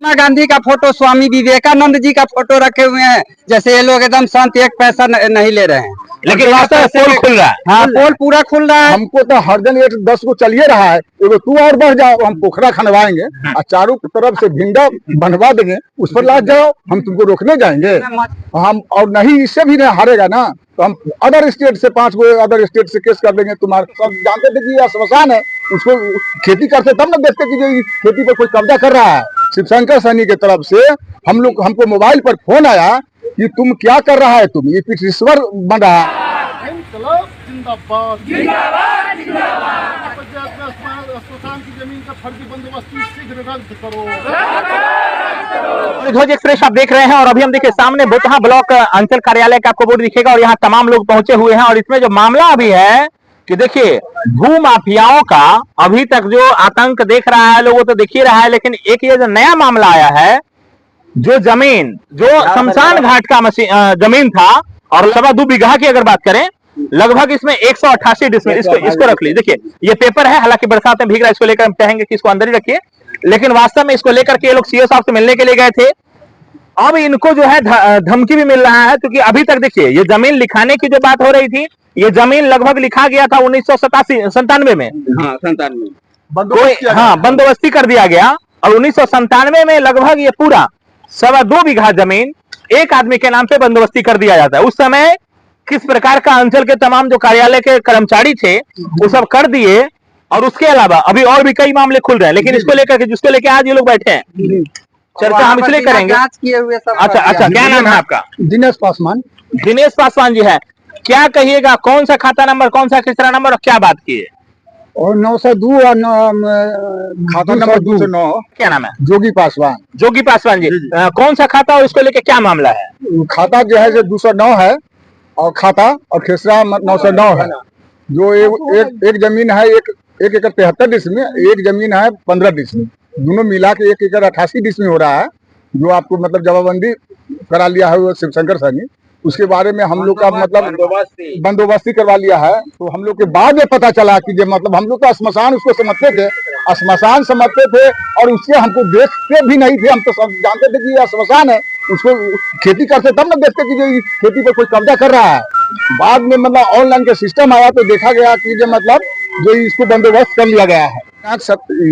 महात्मा गांधी का फोटो, स्वामी विवेकानंद जी का फोटो रखे हुए हैं। जैसे ये लोग एकदम शांत, एक पैसा नहीं ले रहे हैं, लेकिन वास्तव में पोल खुल रहा है। हाँ, पोल पूरा खुल रहा है। हमको तो हर दिन 10 को चलिए रहा है, एगो तू और बढ़ जाओ, हम पोखरा खनवाएंगे और चारों तरफ से भिंडा बनवा देंगे, उस पर लाद जाओ, हम तुमको रोकने जाएंगे हम? और नहीं, इससे भी नहीं हारेगा ना तो हम अदर स्टेट से 5 गो अदर स्टेट से केस कर देंगे। तुम्हारे सब जानते थे कि यह श्मशान है, उसको खेती करते तब ना देखते कि ये खेती पर कोई कब्जा कर रहा है। शिवशंकर सैनी की तरफ से हमको मोबाइल पर फोन आया कि तुम क्या कर रहा है, तुम ये पिछड़ीश्वर बन रहा है। जिंदाबाद जिंदाबाद जिंदाबाद। श्मशान की जमीन का फर्जी बंदोबस्ती शीघ्र रद्द करो। ध्वज एक्सप्रेस आप देख रहे हैं और अभी हम देखिए सामने बोतहा ब्लॉक अंचल कार्यालय का आपको बोर्ड दिखेगा और यहाँ तमाम लोग पहुंचे हुए हैं। और इसमें जो मामला अभी है कि देखिए भू माफियाओं का अभी तक जो आतंक देख रहा है लोगों तो देख ही रहा है, लेकिन एक ये जो नया मामला आया है, जो जमीन जो शमशान घाट का जमीन था और 2.25 बीघा की अगर बात करें, लगभग इसमें 188 डिसमिल, इसको रख लीजिए। देखिए ये पेपर है, हालांकि बरसात में भीग रहा है, इसको लेकर हम कहेंगे कि इसको अंदर ही रखिए, लेकिन वास्तव में इसको लेकर के ये लोग सीओ साहब से मिलने के लिए गए थे। अब इनको जो है धमकी भी मिल रहा है, क्योंकि अभी तक देखिए ये जमीन लिखाने की जो बात हो रही थी, ये जमीन लगभग लिखा गया था 1997 में। हाँ, 97 बंदोबस्ती कर दिया गया और 1997 में लगभग ये पूरा 2.25 बीघा जमीन एक आदमी के नाम पे बंदोबस्ती कर दिया जाता है। उस समय किस प्रकार का अंचल के तमाम जो कार्यालय के कर्मचारी थे वो सब कर दिए, और उसके अलावा अभी और भी कई मामले खुल रहे हैं, लेकिन इसको लेकर के जिसको लेकर आज ये लोग बैठे हैं चर्चा हम इसलिए करेंगे। जांच किए हुए सब। अच्छा, क्या नाम है आपका? दिनेश पासवान। दिनेश पासवान जी है, क्या कहिएगा, कौन सा खाता नंबर, कौन सा किसरा नंबर और क्या बात की है? और 902 और खाता नंबर 209। क्या नाम है? जोगी पासवान। जोगी पासवान जी, कौन सा खाता और उसको लेके क्या मामला है? खाता जो है 209 है और खाता और खेसरा 909 है। जो एक जमीन है 1 एकड़ 73 डिसमिल, एक जमीन है 15 डिसमिल, दोनों मिला के 1 एकड़ 88 डिसमिल हो रहा है। जो आपको मतलब जमाबंदी करा लिया है वो शिवशंकर सैनी, उसके बारे में हम लोग का मतलब बंदोबस्ती करवा लिया है। तो हम लोग के बाद में पता चला कि जो मतलब हम लोग तो श्मशान उसको समझते थे, श्मशान समझते थे और उससे हमको देखते भी नहीं थे। हम तो सब जानते थे कि यह श्मशान है, उसको खेती करते तब ना देखते कि जो खेती पर कोई कब्जा कर रहा है। बाद में मतलब ऑनलाइन का सिस्टम आया तो देखा गया कि जो मतलब जो इसको बंदोबस्त कर लिया गया है।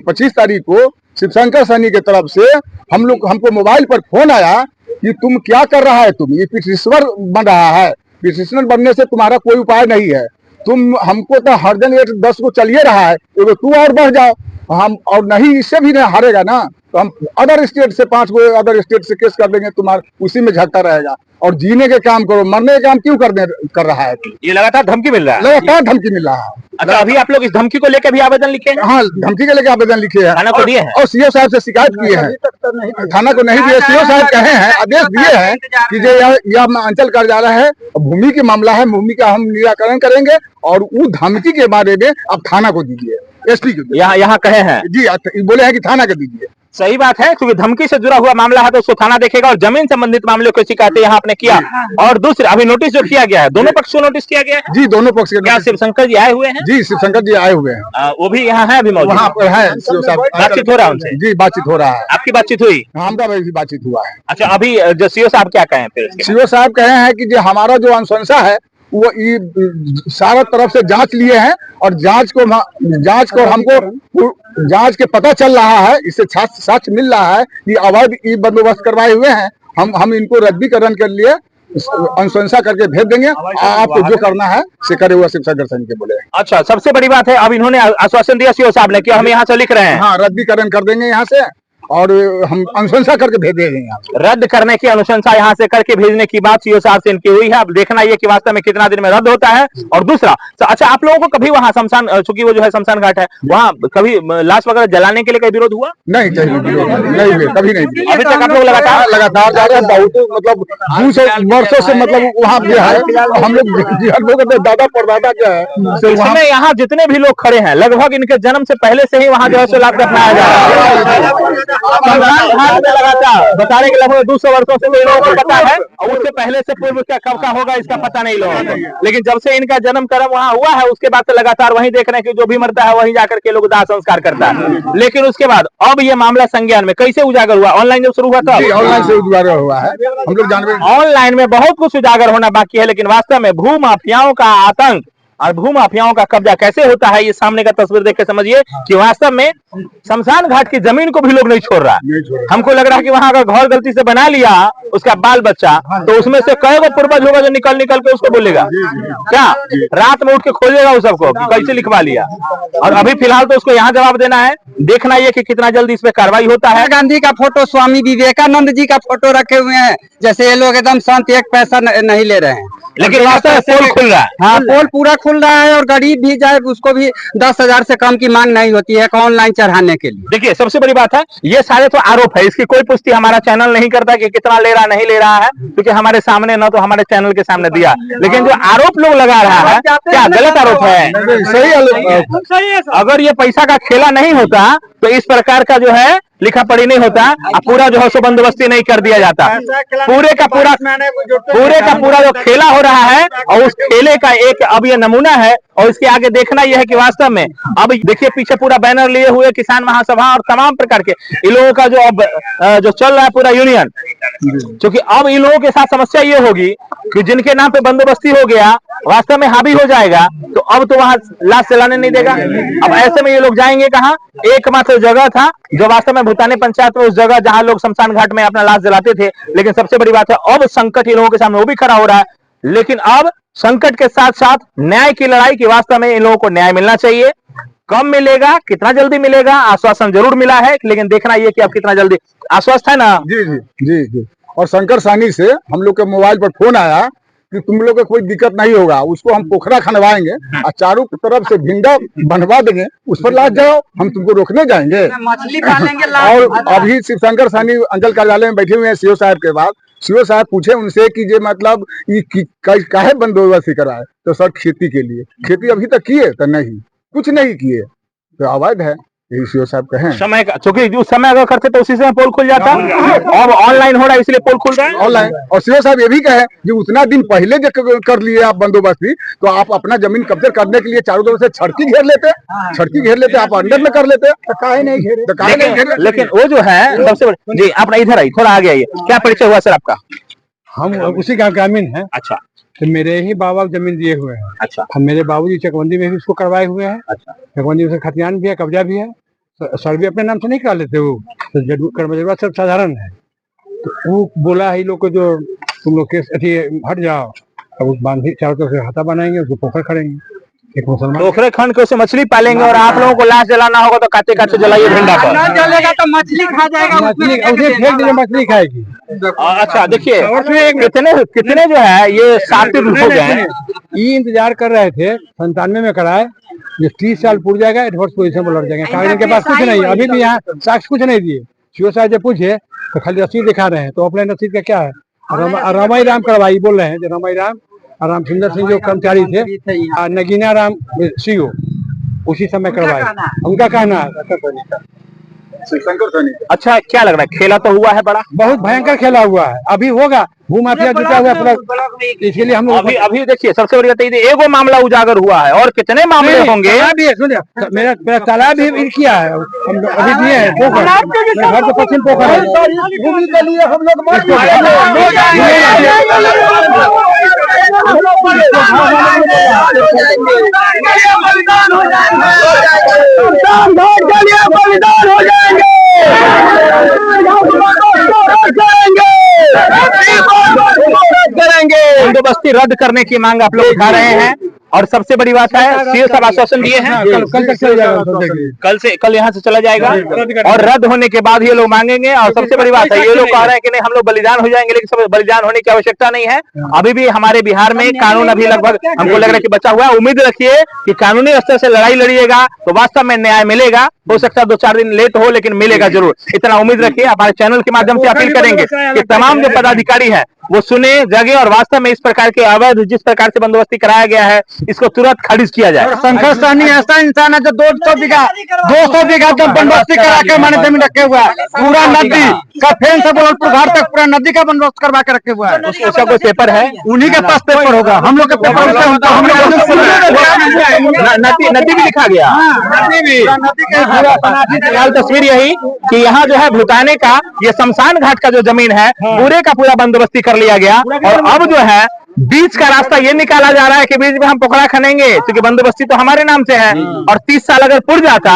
25 तारीख को शिवशंकर सैनी की तरफ से हमको मोबाइल पर फोन आया कि तुम क्या कर रहा है, तुम ये पिछड़ीश्वर बन रहा है, पिछड़ीश्वर बनने से तुम्हारा कोई उपाय नहीं है। तुम हमको तो हर दिन 10 को चलिए रहा है, एगो तू और बढ़ जाओ, हम और नहीं, इससे भी नहीं हारेगा ना तो हम अदर स्टेट से 5 गो अदर स्टेट से केस कर देंगे, तुम्हारे उसी में झगड़ा रहेगा। और जीने के काम करो, मरने के काम क्यों कर रहा है? ये लगातार धमकी मिल रहा है, लगातार धमकी मिल रहा है। अच्छा, अभी आप लोग इस धमकी को लेकर भी आवेदन लिखे हैं? हाँ, धमकी के लेके आवेदन लिखे हैं, थाना को दिए हैं और सीओ साहब से शिकायत किए हैं। थाना को नहीं दिए, सीओ साहब कहे हैं, आदेश दिए हैं कि जो यह अंचल कार्यालय है, भूमि के मामला है, भूमि का हम निराकरण करेंगे और वो धमकी के बारे में आप थाना को दीजिए, एसपी को। यहाँ कहे हैं जी, बोले हैं कि थाना को दीजिए। सही बात है, क्योंकि धमकी से जुड़ा हुआ मामला है तो उसको थाना देखेगा और जमीन संबंधित मामलों की शिकायतें यहाँ आपने किया। और दूसरे अभी नोटिस जो किया गया है, दोनों पक्ष को नोटिस किया गया है? जी, दोनों पक्ष के। क्या शिवशंकर जी आए हुए हैं? जी, शिवशंकर जी आए हुए हैं, वो भी यहाँ है अभी मौजूद? वहाँ पर है, बातचीत हो रहा है उनसे? जी, बातचीत हो रहा है। आपकी बातचीत हुई? हमारा भी बातचीत हुआ है। अच्छा, अभी जो सीओ साहब क्या कहे? फिर सीओ साहब कहे हैं कि जो हमारा जो अनुशंसा है वो सारा तरफ से जांच लिए हैं और जांच को हमको जांच के पता चल रहा है, इससे साक्ष्य मिल रहा है कि अवैध बंदोबस्त करवाए हुए हैं। हम इनको रद्दीकरण के लिए अनुशंसा करके भेज देंगे, आपको जो करना है से करे हुआ शिवशंकर सैनी के बोले। अच्छा, सबसे बड़ी बात है अब इन्होंने आश्वासन दिया सीओ साहब ने कि हम यहाँ से लिख रहे हैं। हाँ, रद्दीकरण कर देंगे यहाँ से और हम अनुशंसा करके भेज देंगे। रद्द करने की अनुशंसा यहाँ से करके भेजने की बात सीओ साहब से इनकी हुई है। अब देखना ये कि वास्तव में कितना दिन में रद्द होता है। और दूसरा, अच्छा, आप लोगों को कभी वहाँ शमशान, चूंकि वो जो है शमशान घाट है, वहाँ कभी लाश वगैरह जलाने के लिए कोई विरोध हुआ? नहीं, नहीं, कभी नहीं। अभी तक आप लोग लगातार जा रहे हैं, बहुत मतलब 200 वर्षों से मतलब वहाँ भी है। हम लोग दादा परदादा क्या है, यहाँ जितने भी लोग खड़े हैं लगभग इनके जन्म से पहले से ही वहाँ जो है लाश दफनाया जा रहा है। शमशान घाट में लगातार बता रहे कि लगभग 200 वर्षों से तो लोगों को पता है, और उससे पहले से पूर्व क्या कब का होगा इसका पता नहीं लोगों को, लेकिन जब से इनका जन्म कर्म वहाँ हुआ है उसके बाद से लगातार वहीं देख रहे हैं कि जो भी मरता है वहीं जाकर के लोग दाह संस्कार करता है। लेकिन उसके बाद अब ये मामला संज्ञान में कैसे उजागर हुआ? ऑनलाइन जब शुरू हुआ था, ऑनलाइन से उजागर हुआ है, हम लोग जानते हैं। ऑनलाइन में बहुत कुछ उजागर होना बाकी है, लेकिन वास्तव में भू माफियाओं का आतंक और भू माफियाओं का कब्जा कैसे होता है, ये सामने का तस्वीर देख के समझिए कि वास्तव में शमशान घाट की जमीन को भी लोग नहीं छोड़ रहा है। हमको लग रहा है कि वहां अगर घर गलती से बना लिया उसका बाल बच्चा, तो उसमें से कई गो पूर्वज होगा जो निकल निकल के उसको बोलेगा, क्या रात में उठ के खोजेगा उस सबको कैसे लिखवा लिया। और अभी फिलहाल तो उसको यहाँ जवाब देना है, देखना ये कि कितना जल्दी इस पे कार्रवाई होता है। गांधी का फोटो, स्वामी विवेकानंद जी का फोटो रखे हुए हैं, जैसे ये लोग एकदम शांत, एक पैसा नहीं ले रहे हैं। लेकिन वास्तव में पोल खुल रहा है। हाँ, पोल पूरा खुल रहा है, और गरीब भी जाए उसको भी 10,000 से कम की मांग नहीं होती है ऑनलाइन चढ़ाने के लिए। देखिए सबसे बड़ी बात है, ये सारे तो आरोप है, इसकी कोई पुष्टि हमारा चैनल नहीं करता कि कितना ले रहा नहीं ले रहा है, क्योंकि हमारे सामने न तो हमारे चैनल के सामने दिया। लेकिन जो आरोप लोग लगा रहा है, क्या गलत आरोप है? सही आरोप। अगर ये पैसा का खेला नहीं होता तो इस प्रकार का जो है लिखा पढ़ी नहीं होता, पूरा जो है सो बंदोबस्ती नहीं कर दिया जाता। पूरे का पूरा जो खेला हो रहा है, और उस खेले का एक अब ये नमूना है। और इसके आगे देखना यह है कि वास्तव में अब देखिए पीछे पूरा बैनर लिए हुए किसान महासभा और तमाम प्रकार के इन लोगों का जो अब जो चल रहा है पूरा यूनियन, क्योंकि अब इन लोगों के साथ समस्या ये होगी कि जिनके नाम पे बंदोबस्ती हो गया वास्तव में हावी हो जाएगा, तो अब तो वहां लाश जलाने नहीं देगा। अब ऐसे में ये लोग जाएंगे कहाँ? एकमात्र जगह था जो वास्तव में भूटानी पंचायत में, उस जगह जहां लोग शमशान घाट में अपना लाश जलाते थे। लेकिन सबसे बड़ी बात है अब संकट इन लोगों के सामने वो भी खड़ा हो रहा है, लेकिन अब संकट के साथ साथ न्याय की लड़ाई की। वास्तव में इन लोगों को न्याय मिलना चाहिए, कब मिलेगा, कितना जल्दी मिलेगा? आश्वासन जरूर मिला है, लेकिन देखना ये कि अब कितना जल्दी आश्वस्त है ना। जी जी जी जी। और शंकर सानी से हम लोग के मोबाइल पर फोन आया कि तुम लोग को कोई दिक्कत नहीं होगा, उसको हम पोखरा खनवाएंगे और चारों तरफ से भिंडा बनवा देंगे, उस पर लाश जाओ, हम तुमको रोकने जाएंगे, मछली पालेंगे। और अभी शिव शंकर सानी अंचल कार्यालय में बैठे हुए हैं सीओ साहब के बाद। सीओ साहब पूछे उनसे कि ये मतलब काहे बंदोबस्ती करा है, तो सर खेती के लिए। खेती अभी तक किए तो नहीं, कुछ नहीं किए, तो अवैध है, यही सीओ साहब कहें। समय का, चूंकि उस समय अगर करते तो उसी समय पोल खुल जाता, अब ऑनलाइन हो रहा है इसलिए पोल खुल रहा है ऑनलाइन। और सीओ साहब ये भी कहे कि उतना दिन पहले जो कर लिए आप बंदोबस्ती, तो आप अपना जमीन कब्जा करने के लिए चारों तरफ से छड़की घेर लेते, आप अंदर में कर लेते, तो काहे नहीं घेरे? लेकिन वो जो है सबसे बड़ी जी, अपना इधर आई, थोड़ा आगे आइए। क्या परिचय हुआ सर आपका? हम उसी गांव ग्रामीण हैं। अच्छा, तो मेरे ही बाबा जमीन दिए हुए हैं। अच्छा, हम मेरे बाबूजी चकबंदी में भी उसको करवाए हुए हैं। अच्छा, चकबंदी में खतियान भी है, कब्जा भी है। सर्वे अपने नाम से नहीं करा लेते, वो तो जरूरत सब साधारण है। तो वो बोला है लोग को जो तुम लोग केस अथी हट जाओ, अब उस बांधी चारों तरफ से हाथा बनाएंगे, उसको पोखर खड़ेंगे, एक मुसलमान पोखरे खंड के उसे मछली पालेंगे, और आप लोगों को लाश जलाना होगा तो काटे काटे जलाइए भिंडा पर। न जलेगा तो मछली खा जाएगा, मछली उसे फेंक दीजिए, मछली खाएगी। अच्छा देखिए कितने जो है ये शातिर हो गए हैं। ये इंतजार कर रहे थे 97 में कराए, ये 30 साल पूर जाएगा, एडवर्स पोजीशन पर लड़ जाएंगे। कागज के पास कुछ नहीं, अभी भी यहाँ साक्ष्य कुछ नहीं दिए। सीओ साहब जब पूछे तो खाली रसीद दिखा रहे हैं, तो ऑफलाइन रसीद का क्या है? रामाई राम करवाई बोल रहे हैं, जो रामाई राम और राम सुंदर सिंह जो कर्मचारी थे, नगीना राम सीओ, उसी समय करवाए, उनका कहना है। शंकर सानी। अच्छा, क्या लग रहा है, खेला तो हुआ है बड़ा, बहुत भयंकर खेला हुआ है, अभी होगा। भूमाफिया जुटा हुआ है, इसलिए हम लोग अभी देखिए सबसे बड़ी बात ये एगो मामला उजागर हुआ है, और कितने मामले होंगे। मेरा तालाब भी किया है, हम अभी दिए हैं पोखर, घर के पश्चिम पोखर है, भूमि के लिए हम लोग बंदोबस्ती रद्द करने की मांग आप लोग उठा रहे हैं, और सबसे बड़ी बात है सीओ साहब आश्वासन दिए हैं कल यहाँ से चला जाएगा, और रद्द होने के बाद ये लोग मांगेंगे। और सबसे बड़ी बात है ये लोग कह रहे हैं कि नहीं हम लोग बलिदान हो जाएंगे, लेकिन सब बलिदान होने की आवश्यकता नहीं है। अभी भी हमारे बिहार में कानून अभी लगभग हमको लग रहा है कि बचा हुआ है। उम्मीद रखिए कि कानूनी स्तर से लड़ाई लड़िएगा तो वास्तव में न्याय मिलेगा। हो सकता है 2-4 दिन लेट हो, लेकिन मिलेगा जरूर, इतना उम्मीद रखिए। हमारे चैनल के माध्यम से अपील करेंगे कि तमाम जो पदाधिकारी है वो सुने, जगे और वास्तव में इस प्रकार के अवैध जिस प्रकार से बंदोबस्ती कराया गया है इसको तुरंत खारिज किया जाए। शंकर सहनी ऐसा इंसान है जो 200 बीघा का बंदोबस्ती करा के मैंने जमीन रखे हुआ है। पूरा नदी का फेन से बोलपुर घाट तक पूरा नदी का बंदोबस्त करवा के रखे हुआ है। उसका कोई पेपर है? उन्हीं के पास पेपर होगा, हम लोग के पेपर नदी भी लिखा गया, फिलहाल तस्वीर यही कि यहाँ जो है भूटाने का ये शमशान घाट का जो जमीन है पूरे का पूरा बंदोबस्ती कर लिया गया और अब जो है बीच का रास्ता ये निकाला जा रहा है कि बीच में हम पोखरा खनेंगे, क्योंकि बंदोबस्ती तो हमारे नाम से है और 30 साल अगर पुर जाता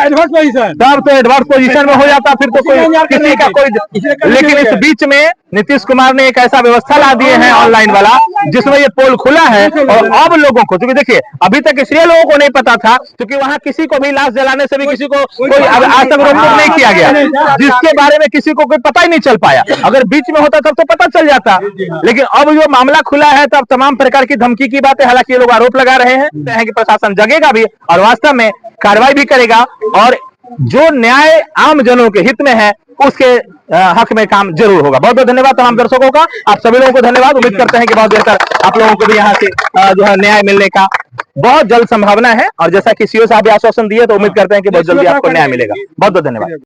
एडवांस पोजीशन तब तो एडवांस पोजीशन में हो जाता, फिर तो कोई किसी का कोई। लेकिन इस बीच में नीतीश कुमार ने एक ऐसा व्यवस्था ला दिए हैं ऑनलाइन वाला जिसमें ये पोल खुला है और अब लोगों को, क्योंकि देखिए अभी तक इसलिए लोगों को नहीं पता था क्योंकि वहां किसी को भी लाश जलाने से भी किसी को कोई आज तक रोक नहीं किया गया, जिसके बारे में किसी को कोई पता ही नहीं चल पाया। अगर बीच में होता तब तो पता चल जाता, लेकिन अब जो मामला खुला है तब तमाम प्रकार की धमकी की बातें, हालांकि ये लोग आरोप लगा रहे हैं कि प्रशासन जगेगा भी और वास्तव में कार्रवाई भी करेगा और जो न्याय आम जनों के हित में है उसके हक में काम जरूर होगा। बहुत बहुत धन्यवाद तमाम दर्शकों का, आप सभी लोगों को धन्यवाद। उम्मीद करते हैं कि बहुत बेहतर आप लोगों को भी यहाँ से जो है न्याय मिलने का बहुत जल्द संभावना है और जैसा कि सीओ साहब भी आश्वासन दिए तो उम्मीद करते हैं कि बहुत जल्दी आपको न्याय मिलेगा। बहुत बहुत धन्यवाद।